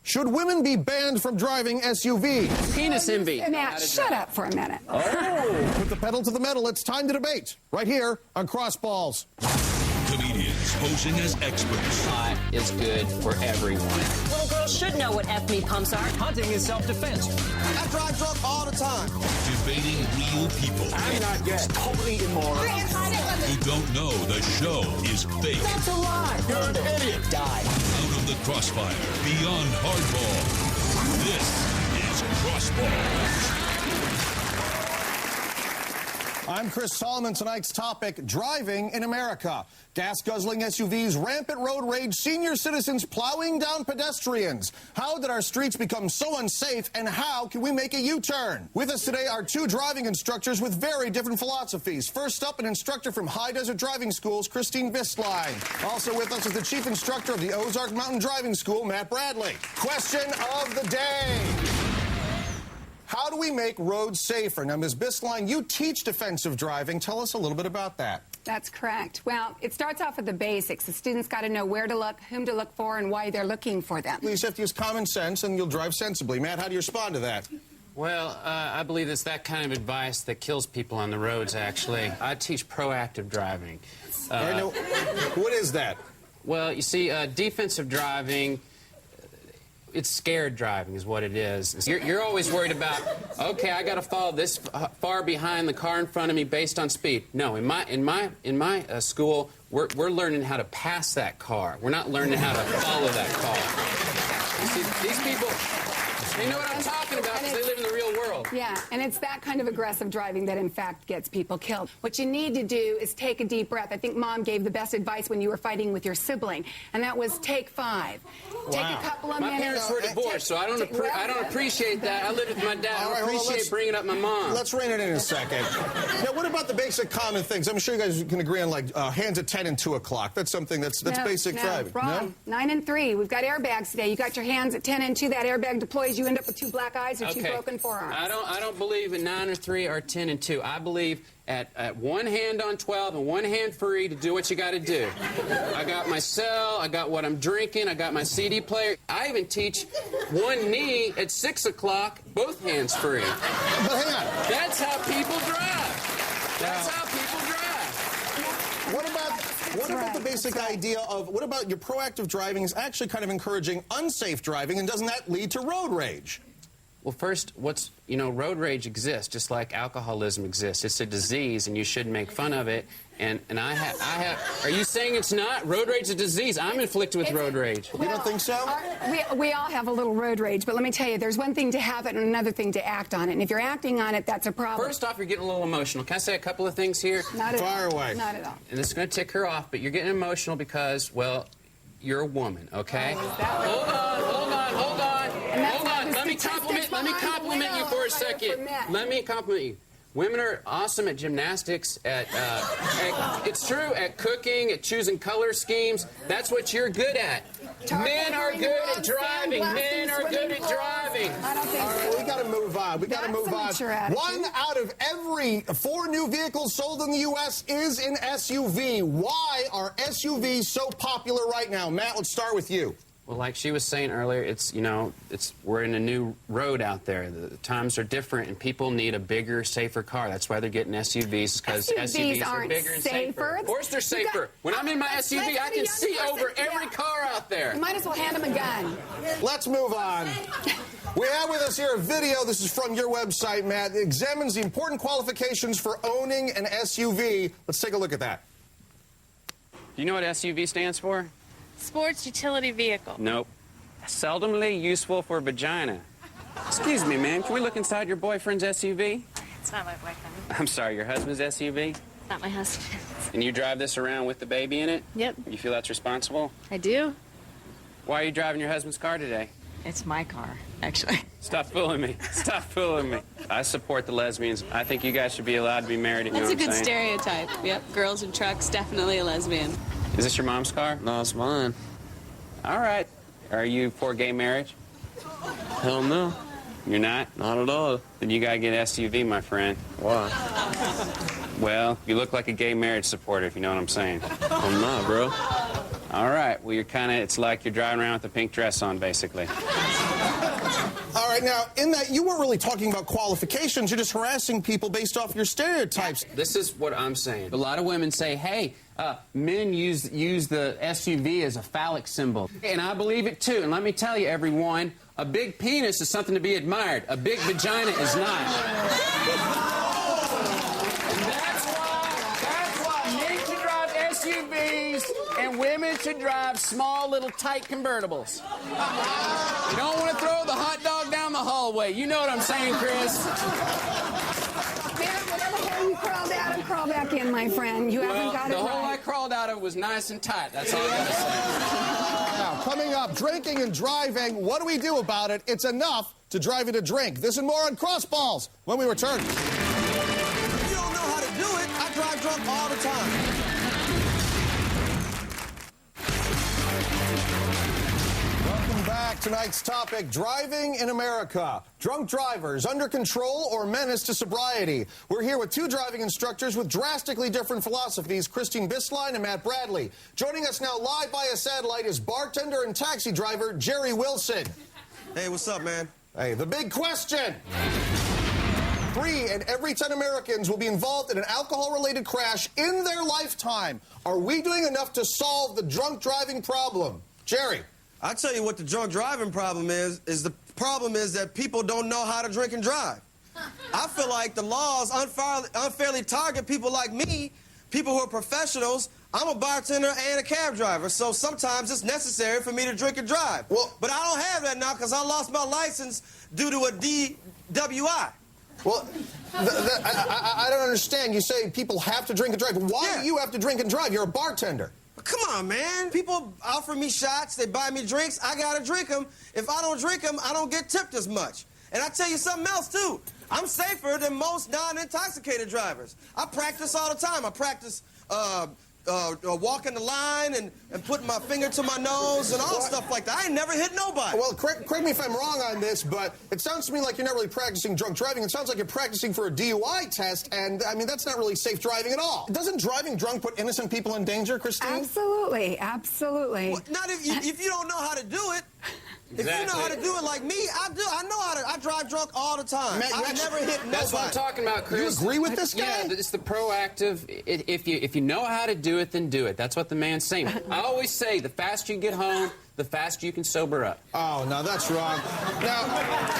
Should women be banned from driving SUVs? Penis envy. Matt, shut up for a minute. Oh! Put the pedal to the metal. It's time to debate. Right here on Crossballs. Comedians posing as experts. Pot is good for everyone. Little girls should know what FB pumps are. Hunting is self-defense. I drive drunk all the time. Debating real people. I'm not gay. Totally immoral. Who don't know the show is fake. That's a lie. You're an idiot. Die. Out of the crossfire, beyond hardball. This is Crossballs. I'm Chris Solomon. Tonight's topic, driving in America. Gas-guzzling SUVs, rampant road rage, senior citizens plowing down pedestrians. How did our streets become so unsafe, and how can we make a U-turn? With us today are two driving instructors with very different philosophies. First up, an instructor from High Desert Driving School's Christine Bistline. Also with us is the chief instructor of the Ozark Mountain Driving School, Matt Bradley. Question of the day. How do we make roads safer? Now, Ms. Bistline, you teach defensive driving. Tell us a little bit about that. That's correct. Well, it starts off with the basics. The students got to know where to look, whom to look for, and why they're looking for them. You just have to use common sense, and you'll drive sensibly. Matt, how do you respond to that? Well, I believe it's that kind of advice that kills people on the roads, actually. I teach proactive driving. I know. What is that? Well, you see, defensive driving, it's scared driving is what it is. You're always worried about, okay, I got to follow this far behind the car in front of me based on speed. No, in my school, we're learning how to pass that car. We're not learning how to follow that car. You see, these people, they know what I'm talking about because they live in the real world. Yeah, and it's that kind of aggressive driving that, in fact, gets people killed. What you need to do is take a deep breath. I think Mom gave the best advice when you were fighting with your sibling, and that was take 5. Wow. Take a couple of minutes. My parents were divorced, so I don't appreciate that. I lived with my dad. I don't appreciate bringing up my mom. Let's rein it in a second. Now, what about the basic common things? I'm sure you guys can agree on, like, hands at 10 and 2 o'clock. That's something that's basic driving. Wrong. No? 9 and 3. We've got airbags today. You got your hands at 10 and 2. That airbag deploys. You end up with 2 black eyes or 2 broken forearms. I don't believe in 9 or 3 or 10 and 2. I believe at one hand on 12 and one hand free to do what you got to do. I got my cell, I got what I'm drinking, I got my CD player. I even teach one knee at 6 o'clock, both hands free. But hang on. That's how people drive. That's how people drive. What about the basic idea of, what about your proactive driving is actually kind of encouraging unsafe driving, and doesn't that lead to road rage? Well, first, road rage exists, just like alcoholism exists. It's a disease, and you shouldn't make fun of it. And I have. Are you saying it's not? Road rage is a disease. I'm inflicted with road rage. You don't think so? We all have a little road rage, but let me tell you, there's one thing to have it and another thing to act on it. And if you're acting on it, that's a problem. First off, you're getting a little emotional. Can I say a couple of things here? Not at all. Fire away. Not at all. And this is going to tick her off, but you're getting emotional because, well, you're a woman, okay? Hold on. Let me compliment you for a second. Let me compliment you. Women are awesome at gymnastics, it's true, at cooking, at choosing color schemes. That's what you're good at. Men are good at driving. Men are good at driving. I don't think so. We got to move on. One out of every 4 new vehicles sold in the U.S. is an SUV. Why are SUVs so popular right now? Matt, let's start with you. Well, like she was saying earlier, we're in a new road out there. The times are different, and people need a bigger, safer car. That's why they're getting SUVs, because SUVs are bigger and safer. Of course they're safer. When I'm in my SUV, I can see over every car out there. You might as well hand them a gun. Let's move on. We have with us here a video. This is from your website, Matt. It examines the important qualifications for owning an SUV. Let's take a look at that. Do you know what SUV stands for? Sports utility vehicle. Nope. Seldomly useful for vagina. Excuse me, ma'am. Can we look inside your boyfriend's SUV? It's not my boyfriend. I'm sorry, your husband's SUV? Not my husband. And you drive this around with the baby in it? Yep. You feel that's responsible? I do. Why are you driving your husband's car today? It's my car, actually. Stop fooling me. Stop fooling me. I support the lesbians. I think you guys should be allowed to be married. You That's know a good saying? stereotype. Yep, girls in trucks, definitely a lesbian. Is this your mom's car? No, it's mine. All right. Are you for gay marriage? Hell no. You're not? Not at all. Then you gotta get SUV, my friend. Why? Well, you look like a gay marriage supporter, if you know what I'm saying. I'm not, bro. All right. Well, it's like you're driving around with a pink dress on, basically. All right, now, in that you weren't really talking about qualifications, you're just harassing people based off your stereotypes. This is what I'm saying. A lot of women say, hey, men use the SUV as a phallic symbol. And I believe it, too. And let me tell you, everyone, a big penis is something to be admired. A big vagina is not. And that's why men should drive SUVs and women should drive small, little, tight convertibles. You don't want to throw the hot dog down the hallway. You know what I'm saying, Chris? Whatever hole you crawled out of, crawl back in, my friend. You haven't got it right. The hole I crawled out of was nice and tight. That's all I gotta say. Now, coming up, drinking and driving. What do we do about it? It's enough to drive you to drink. This and more on Crossballs when we return. If you don't know how to do it, I drive drunk all the time. Welcome back. Tonight's topic, driving in America. Drunk drivers, under control or menace to sobriety. We're here with two driving instructors with drastically different philosophies, Christine Bisline and Matt Bradley. Joining us now live via satellite is bartender and taxi driver Jerry Wilson. Hey, what's up, man? Hey, the big question. 3 in every 10 Americans will be involved in an alcohol-related crash in their lifetime. Are we doing enough to solve the drunk driving problem? Jerry. I'll tell you what the drunk driving problem is the problem is that people don't know how to drink and drive. I feel like the laws unfairly target people like me, people who are professionals. I'm a bartender and a cab driver, so sometimes it's necessary for me to drink and drive. Well, but I don't have that now because I lost my license due to a DWI. Well, I don't understand. You say people have to drink and drive. Why do you have to drink and drive? You're a bartender. Come on, man. People offer me shots. They buy me drinks. I got to drink them. If I don't drink them, I don't get tipped as much. And I tell you something else, too. I'm safer than most non-intoxicated drivers. I practice all the time. I practice walking the line and putting my finger to my nose and all stuff like that. I ain't never hit nobody. Well, correct me if I'm wrong on this, but it sounds to me like you're not really practicing drunk driving. It sounds like you're practicing for a DUI test, and, I mean, that's not really safe driving at all. Doesn't driving drunk put innocent people in danger, Christine? Absolutely, absolutely. Well, not if you don't know how to do it. Exactly. If you know how to do it like me, I do. I know how to. I drive drunk all the time. Matt, I never hit nobody. That's what I'm talking about, Chris. You agree with this guy? Yeah, it's the proactive. If you know how to do it, then do it. That's what the man's saying. I always say, the faster you get home, the faster you can sober up. Oh, no, that's wrong. Now,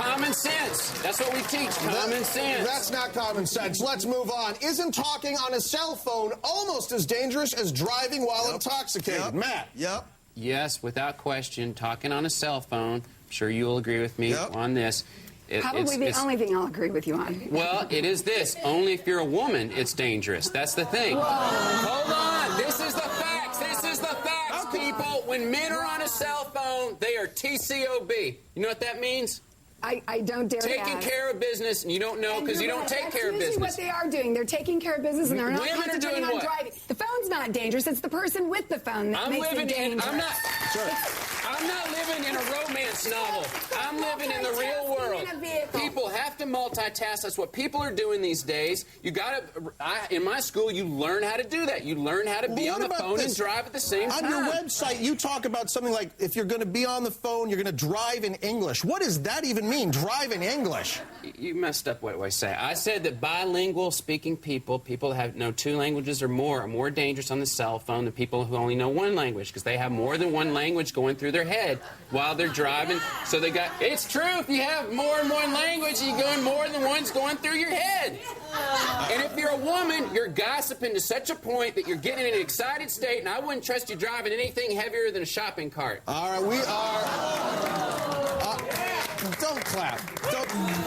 common sense. That's what we teach. Common sense. That's not common sense. Let's move on. Isn't talking on a cell phone almost as dangerous as driving while intoxicated? Matt. Yep. Yes, without question. Talking on a cell phone. I'm sure you'll agree with me on this. Probably the only thing I'll agree with you on. Well, it is this. Only if you're a woman, it's dangerous. That's the thing. Whoa. Hold on. This is the facts. This is the facts, people. When men are on a cell phone, they are TCOB. You know what that means? I don't dare Taking care of business, and you don't know because you don't take care of business. That's usually what they are doing. They're taking care of business, and they're not Women are concentrating doing on what? driving. The phone's not dangerous. It's the person with the phone that makes it dangerous. I'm not living in a romance novel. I'm living in the real world. People have to multitask. That's what people are doing these days. You got to. In my school, you learn how to do that. You learn how to be on the phone and drive at the same time. On your website, you talk about something like if you're going to be on the phone, you're going to drive in English. What does that even mean? Drive in English? You messed up what I say. I said that bilingual speaking people that know 2 languages or more, are more dangerous on the cell phone than people who only know 1 language because they have more than 1 language going through their head while they're driving. So they got. It's true. If you have more than 1 language, you're going more than one's going through your head. And if you're a woman, you're gossiping to such a point that you're getting in an excited state, and I wouldn't trust you driving anything heavier than a shopping cart. All right, we are. Don't clap.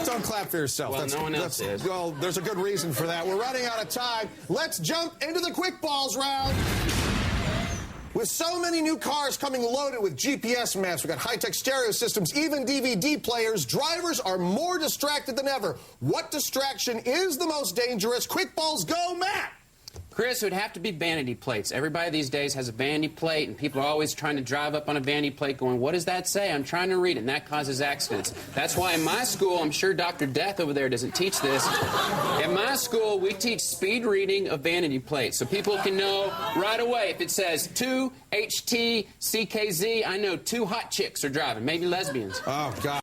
Don't clap for yourself. Well, no one else is. Well, there's a good reason for that. We're running out of time. Let's jump into the quick balls round. With so many new cars coming loaded with GPS maps, we've got high-tech stereo systems, even DVD players, drivers are more distracted than ever. What distraction is the most dangerous? Quick balls go, Matt! Chris, it would have to be vanity plates. Everybody these days has a vanity plate, and people are always trying to drive up on a vanity plate going, what does that say? I'm trying to read it, and that causes accidents. That's why in my school, I'm sure Dr. Death over there doesn't teach this. In my school, we teach speed reading of vanity plates, so people can know right away. If it says 2HTCKZ, I know 2 hot chicks are driving, maybe lesbians. Oh, God.